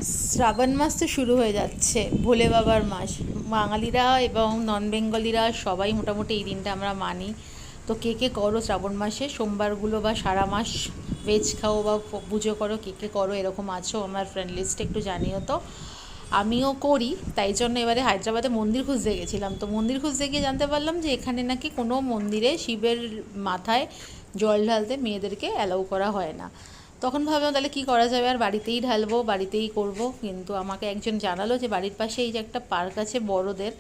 শ্রাবণ মাস তো শুরু হয়ে যাচ্ছে, ভোলে বাবার মাস। বাঙালিরা এবং নন বেঙ্গলিরা সবাই মোটামুটি এই দিনটা আমরা মানি। তো কে কে করো শ্রাবণ মাসে সোমবারগুলো, বা সারা মাস ভেজ খাও বা পুজো করো, কে কে করো এরকম আছো আমার ফ্রেন্ড লিস্টে একটু জানিও তো। আমিও করি, তাই জন্য এবারে হায়দ্রাবাদে মন্দির খুঁজতে গেছিলাম। তো মন্দির খুঁজতে গিয়ে জানতে পারলাম যে এখানে নাকি কোনো মন্দিরে শিবের মাথায় জল ঢালতে মেয়েদেরকে অ্যালাউ করা হয় না। তখন ভাবলাম তাহলে কী করা যাবে, আর বাড়িতেই ঢালবো, বাড়িতেই করব। কিন্তু আমাকে একজন জানালো যে বাড়ির পাশে এই যে একটা পার্ক আছে বড়দের,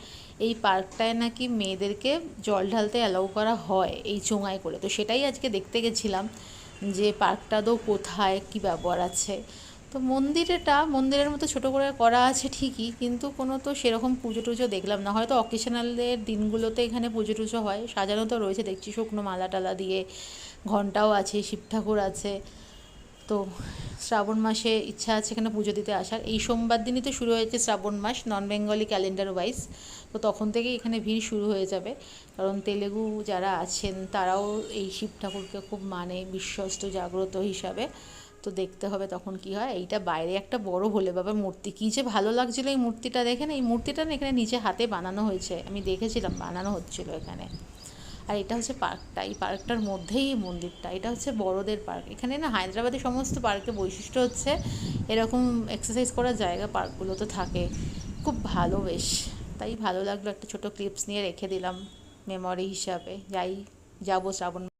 এই পার্কটায় নাকি মেয়েদেরকে জল ঢালতে অ্যালাউ করা হয় এই চোঙায় করে। তো সেটাই আজকে দেখতে গেছিলাম যে পার্কটা তো কোথায়, কী ব্যবহার আছে। তো মন্দিরের মতো ছোটো করে করা আছে ঠিকই, কিন্তু কোনো তো সেরকম পুজো টুজো দেখলাম না। হয়তো অকেশনালের দিনগুলোতে এখানে পুজো টুজো হয়, সাজানো তো রয়েছে দেখছি, শুকনো মালা টালা দিয়ে, ঘণ্টাও আছে, শিব ঠাকুর আছে। তো শ্রাবণ মাসে ইচ্ছা আছে এখানে পুজো দিতে আসার। এই সোমবার দিনই তো শুরু হয়েছে শ্রাবণ মাস নন বেঙ্গলি ক্যালেন্ডার ওয়াইজ। তো তখন থেকেই এখানে ভিড় শুরু হয়ে যাবে, কারণ তেলেগু যারা আছেন তারাও এই শিব ঠাকুরকে খুব মানে, বিশ্বস্ত জাগ্রত হিসাবে। তো দেখতে হবে তখন কি হয়। এইটা বাইরে একটা বড় ভোলে বাবার মূর্তি, কী যে ভালো লাগছিল এই মূর্তিটা দেখে না। এই মূর্তিটা না এখানে নিজে হাতে বানানো হয়েছে, আমি দেখেছিলাম বানানো হচ্ছিলো এখানে। আর এটা হচ্ছে পার্কটা, এই পার্কটার মধ্যেই এই মন্দিরটা। এটা হচ্ছে বড়দের পার্ক। এখানে না হায়দ্রাবাদে সমস্ত পার্কের বৈশিষ্ট্য হচ্ছে এরকম এক্সারসাইজ করার জায়গা পার্কগুলো তো থাকে, খুব ভালো বেশ। তাই ভালো লাগলো, একটা ছোটো ক্লিপস নিয়ে রেখে দিলাম মেমরি হিসাবে। যাবো শ্রাবণ